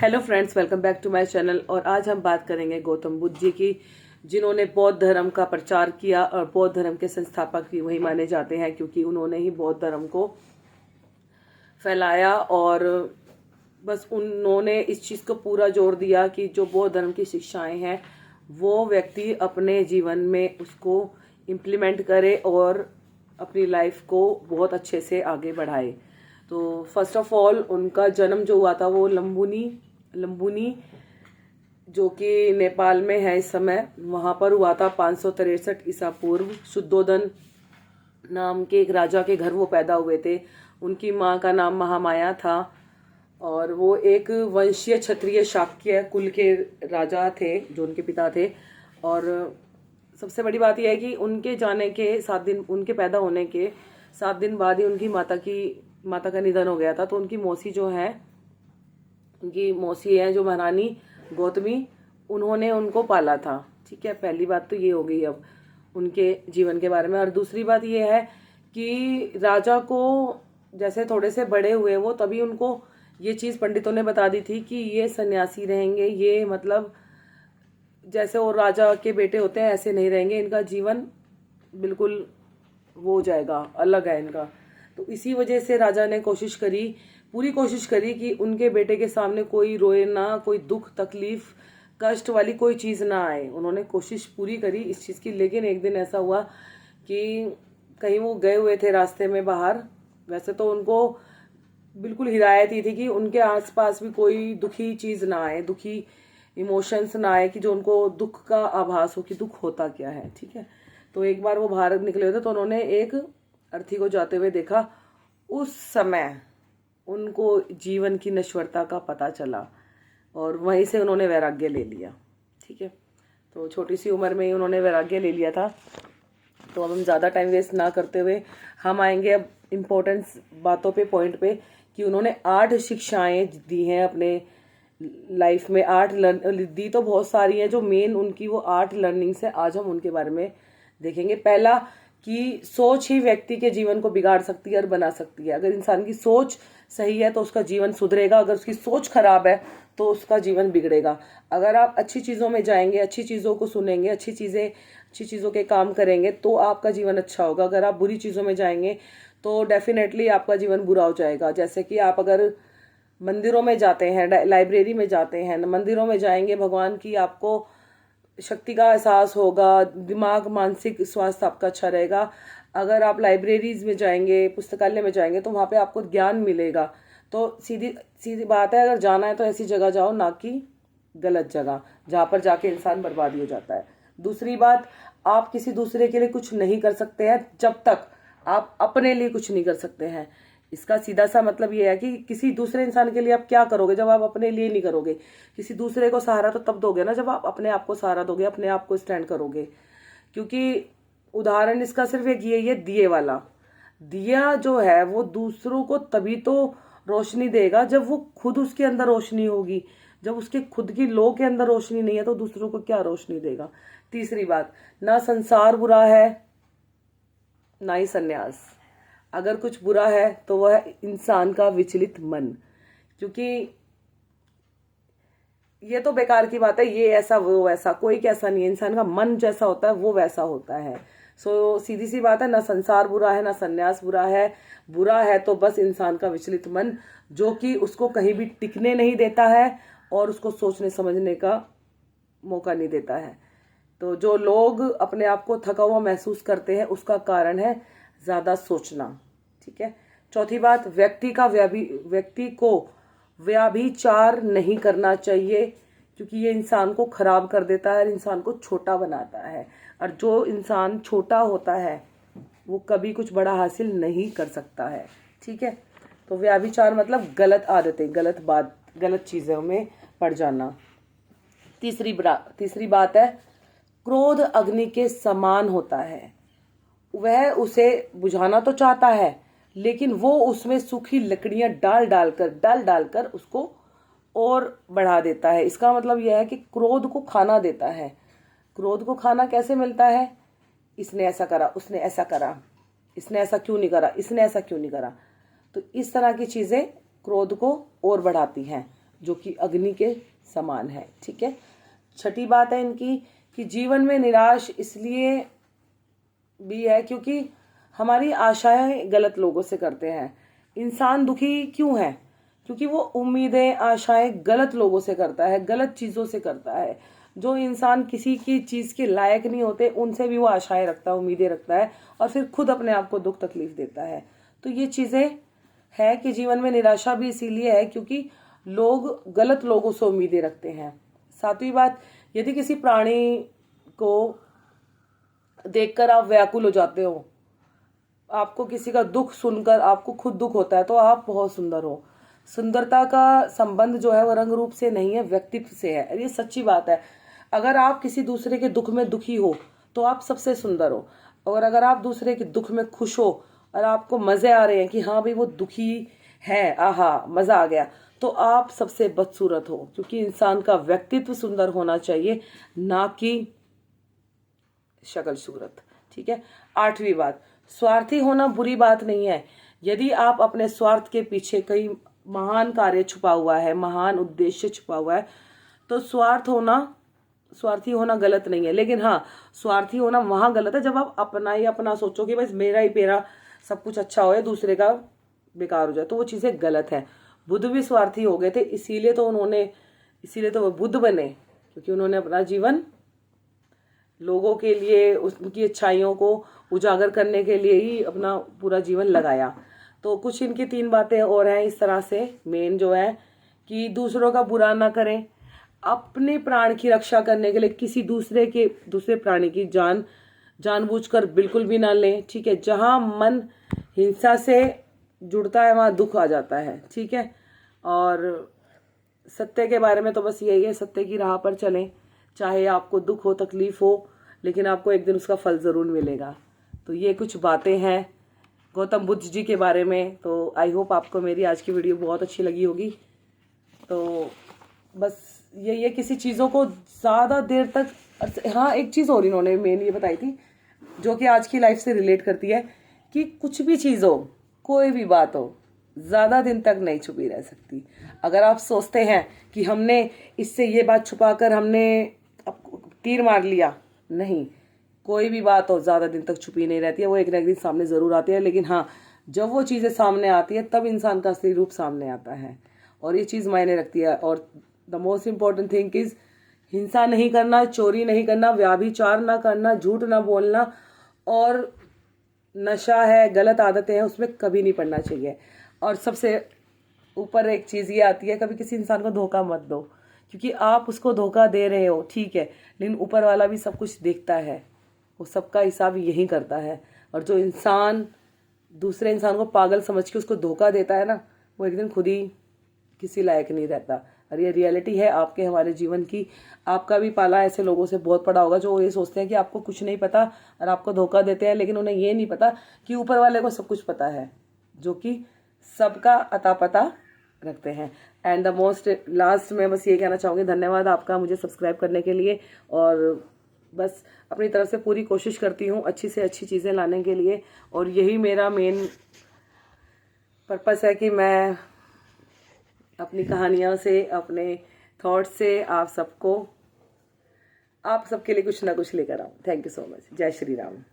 Hello friends, welcome back to my channel. और आज हम बात करेंगे गौतम बुद्ध जी की, जिन्होंने बौद्ध धर्म का प्रचार किया और बौद्ध धर्म के संस्थापक भी वही माने जाते हैं, क्योंकि उन्होंने ही बौद्ध धर्म को फैलाया। और बस उन्होंने इस चीज़ को पूरा जोर दिया कि जो बौद्ध धर्म की शिक्षाएं हैं वो व्यक्ति अपने जीवन में उसको इम्प्लीमेंट करे और अपनी लाइफ को बहुत अच्छे से आगे बढ़ाए। तो फर्स्ट ऑफ ऑल उनका जन्म जो हुआ था वो लंबुनी जो कि नेपाल में है इस समय, वहाँ पर हुआ था 563 ईसा पूर्व। शुद्धोधन नाम के एक राजा के घर वो पैदा हुए थे। उनकी माँ का नाम महामाया था और वो एक वंशीय क्षत्रिय शाक्य कुल के राजा थे जो उनके पिता थे। और सबसे बड़ी बात यह है कि उनके जाने के 7 दिन, उनके पैदा होने के 7 दिन बाद ही उनकी माता का निधन हो गया था। तो उनकी मौसी है जो महारानी गौतमी, उन्होंने उनको पाला था। ठीक है, पहली बात तो ये हो गई अब उनके जीवन के बारे में। और दूसरी बात ये है कि राजा को जैसे थोड़े से बड़े हुए वो, तभी उनको ये चीज़ पंडितों ने बता दी थी कि ये सन्यासी रहेंगे, ये मतलब जैसे और राजा के बेटे होते हैं ऐसे नहीं रहेंगे, इनका जीवन बिल्कुल वो हो जाएगा, अलग है इनका। तो इसी वजह से राजा ने पूरी कोशिश करी कि उनके बेटे के सामने कोई रोए ना, कोई दुख तकलीफ कष्ट वाली कोई चीज़ ना आए। उन्होंने कोशिश पूरी करी इस चीज़ की। लेकिन एक दिन ऐसा हुआ कि कहीं वो गए हुए थे रास्ते में बाहर। वैसे तो उनको बिल्कुल हिदायत ही थी कि उनके आसपास भी कोई दुखी चीज़ ना आए, दुखी इमोशंस ना आए कि जो उनको दुख का आभास हो कि दुख होता क्या है। ठीक है, तो एक बार वो बाहर निकले हुए थे तो उन्होंने एक अर्थी को जाते हुए देखा। उस समय उनको जीवन की नश्वरता का पता चला और वहीं से उन्होंने वैराग्य ले लिया। ठीक है, तो छोटी सी उम्र में ही उन्होंने वैराग्य ले लिया था। तो अब हम ज़्यादा टाइम वेस्ट ना करते हुए हम आएंगे अब इम्पोर्टेंस बातों पे, पॉइंट पे, कि उन्होंने 8 शिक्षाएं दी हैं अपने लाइफ में। 8 दी तो बहुत सारी हैं, जो मेन उनकी वो 8 लर्निंग्स है, आज हम उनके बारे में देखेंगे। पहला कि सोच ही व्यक्ति के जीवन को बिगाड़ सकती है और बना सकती है। अगर इंसान की सोच सही है तो उसका जीवन सुधरेगा, अगर उसकी सोच खराब है तो उसका जीवन बिगड़ेगा। अगर आप अच्छी चीज़ों में जाएंगे, अच्छी चीज़ों को सुनेंगे, अच्छी चीज़ों के काम करेंगे तो आपका जीवन अच्छा होगा। अगर आप बुरी चीज़ों में जाएंगे तो डेफिनेटली आपका जीवन बुरा हो जाएगा। जैसे कि आप अगर मंदिरों में जाते हैं, लाइब्रेरी में जाते हैं, मंदिरों में जाएंगे, भगवान की आपको शक्ति का एहसास होगा, दिमाग मानसिक स्वास्थ्य आपका अच्छा रहेगा। अगर आप लाइब्रेरीज में जाएंगे, पुस्तकालय में जाएंगे तो वहाँ पे आपको ज्ञान मिलेगा। तो सीधी बात है, अगर जाना है तो ऐसी जगह जाओ, ना कि गलत जगह जहाँ पर जाके इंसान बर्बादी हो जाता है। दूसरी बात, आप किसी दूसरे के लिए कुछ नहीं कर सकते हैं जब तक आप अपने लिए कुछ नहीं कर सकते हैं। इसका सीधा सा मतलब ये है कि किसी दूसरे इंसान के लिए आप क्या करोगे जब आप अपने लिए नहीं करोगे। किसी दूसरे को सहारा तो तब दोगे ना जब आप अपने आप को सहारा दोगे, अपने आप को स्टैंड करोगे। क्योंकि उदाहरण इसका सिर्फ एक ये दिए वाला। दिया जो है वो दूसरों को तभी तो रोशनी देगा जब वो खुद उसके अंदर रोशनी होगी। जब उसके खुद की लो के अंदर रोशनी नहीं है तो दूसरों को क्या रोशनी देगा। तीसरी बात, ना संसार बुरा है ना ही सन्यास। अगर कुछ बुरा है तो वह इंसान का विचलित मन, क्योंकि ये तो बेकार की बात है, ये ऐसा वो वैसा, कोई कैसा नहीं है। इंसान का मन जैसा होता है वो वैसा होता है। सो सीधी सी बात है, ना संसार बुरा है ना सन्यास बुरा है। बुरा है तो बस इंसान का विचलित मन, जो कि उसको कहीं भी टिकने नहीं देता है और उसको सोचने समझने का मौका नहीं देता है। तो जो लोग अपने आप को थका हुआ महसूस करते हैं उसका कारण है ज़्यादा सोचना। ठीक है, चौथी बात, व्यक्ति को व्याभिचार नहीं करना चाहिए, क्योंकि ये इंसान को खराब कर देता है, इंसान को छोटा बनाता है। और जो इंसान छोटा होता है वो कभी कुछ बड़ा हासिल नहीं कर सकता है। ठीक है, तो व्याभिचार मतलब गलत आदतें, गलत चीज़ों में पड़ जाना। तीसरी बात है, क्रोध अग्नि के समान होता है। वह उसे बुझाना तो चाहता है लेकिन वो उसमें सूखी लकड़ियां डाल डालकर उसको और बढ़ा देता है। इसका मतलब यह है कि क्रोध को खाना देता है। क्रोध को खाना कैसे मिलता है? इसने ऐसा करा, उसने ऐसा करा, इसने ऐसा क्यों नहीं करा, इसने ऐसा क्यों नहीं करा। तो इस तरह की चीज़ें क्रोध को और बढ़ाती हैं। जो कि अग्नि के समान है। ठीक है। छठी बात है इनकी कि जीवन में निराश इसलिए भी है क्योंकि हमारी आशाएं गलत लोगों से करते हैं। इंसान दुखी क्यों है? क्योंकि वो उम्मीदें आशाएं गलत लोगों से करता है, गलत चीज़ों से करता है। जो इंसान किसी की चीज़ के लायक नहीं होते उनसे भी वो आशाएं रखता है, उम्मीदें रखता है और फिर खुद अपने आप को दुख तकलीफ देता है। तो ये चीज़ें है कि जीवन में निराशा भी इसीलिए है क्योंकि लोग गलत लोगों से उम्मीदें रखते हैं। सातवीं बात, यदि किसी प्राणी को देखकर आप व्याकुल हो जाते हो, आपको किसी का दुख सुनकर आपको खुद दुख होता है, तो आप बहुत सुंदर हो। सुंदरता का संबंध जो है वो रंग रूप से नहीं है, व्यक्तित्व से है। ये सच्ची बात है। अगर आप किसी दूसरे के दुख में दुखी हो तो आप सबसे सुंदर हो, और अगर आप दूसरे के दुख में खुश हो और आपको मजे आ रहे हैं कि हाँ भाई वो दुखी है, आहा मजा आ गया, तो आप सबसे बदसूरत हो। क्योंकि इंसान का व्यक्तित्व सुंदर होना चाहिए, ना कि शक्ल सूरत। ठीक है। आठवीं बात, स्वार्थी होना बुरी बात नहीं है। यदि आप अपने स्वार्थ के पीछे कई महान कार्य छुपा हुआ है, महान उद्देश्य छुपा हुआ है, तो स्वार्थी होना गलत नहीं है। लेकिन हाँ, स्वार्थी होना वहां गलत है जब आप अपना ही अपना सोचो कि बस मेरा सब कुछ अच्छा हो, दूसरे का बेकार हो जाए, तो वो चीजें गलत है। बुद्ध भी स्वार्थी हो गए थे, इसीलिए तो वो बुद्ध बने, क्योंकि उन्होंने अपना जीवन लोगों के लिए, उनकी अच्छाइयों को उजागर करने के लिए ही अपना पूरा जीवन लगाया। तो कुछ इनकी 3 बातें और हैं इस तरह से मेन जो है कि दूसरों का बुरा ना करें, अपने प्राण की रक्षा करने के लिए किसी दूसरे प्राणी की जानबूझकर बिल्कुल भी ना लें। ठीक है। जहां मन हिंसा से जुड़ता है वहां दुख आ जाता है। ठीक है। और सत्य के बारे में तो बस यही है, सत्य की राह पर चलें, चाहे आपको दुख हो, तकलीफ हो, लेकिन आपको एक दिन उसका फल जरूर मिलेगा। तो ये कुछ बातें हैं गौतम बुद्ध जी के बारे में। तो आई होप आपको मेरी आज की वीडियो बहुत अच्छी लगी होगी। तो बस ये किसी चीज़ों को ज़्यादा देर तक, हाँ एक चीज़ और इन्होंने मेन ये बताई थी जो कि आज की लाइफ से रिलेट करती है कि कुछ भी चीज़ हो, कोई भी बात हो, ज़्यादा दिन तक नहीं छुपी रह सकती। अगर आप सोचते हैं कि हमने इससे ये बात छुपाकर हमने तीर मार लिया, नहीं, कोई भी बात हो ज़्यादा दिन तक छुपी नहीं रहती है, वो एक ना एक दिन सामने ज़रूर आती है। लेकिन हाँ, जब वो चीज़ें सामने आती है तब इंसान का असली रूप सामने आता है, और ये चीज़ मायने रखती है। और the most important thing is हिंसा नहीं करना, चोरी नहीं करना, व्याभिचार ना करना, झूठ ना बोलना, और नशा है, गलत आदतें हैं, उसमें कभी नहीं पड़ना चाहिए। और सबसे ऊपर एक चीज़ ये आती है, कभी किसी इंसान को धोखा मत दो, क्योंकि आप उसको धोखा दे रहे हो ठीक है, लेकिन ऊपर वाला भी सब कुछ देखता है, वो सबका हिसाब यही करता है। और जो इंसान दूसरे इंसान को पागल समझ के उसको धोखा देता है ना, वो एक दिन खुद ही किसी लायक नहीं रहता। और ये रियलिटी है आपके हमारे जीवन की। आपका भी पाला ऐसे लोगों से बहुत पड़ा होगा जो ये सोचते हैं कि आपको कुछ नहीं पता और आपको धोखा देते हैं, लेकिन उन्हें ये नहीं पता कि ऊपर वाले को सब कुछ पता है, जो कि सबका अता पता रखते हैं। एंड द मोस्ट लास्ट में बस ये कहना चाहूँगी, धन्यवाद आपका मुझे सब्सक्राइब करने के लिए। और बस अपनी तरफ से पूरी कोशिश करती हूँ अच्छी से अच्छी चीज़ें लाने के लिए, और यही मेरा मेन पर्पस है कि मैं अपनी कहानियों से, अपने थॉट्स से आप सबके लिए कुछ ना कुछ लेकर आऊँ। Thank you so much. जय श्री राम।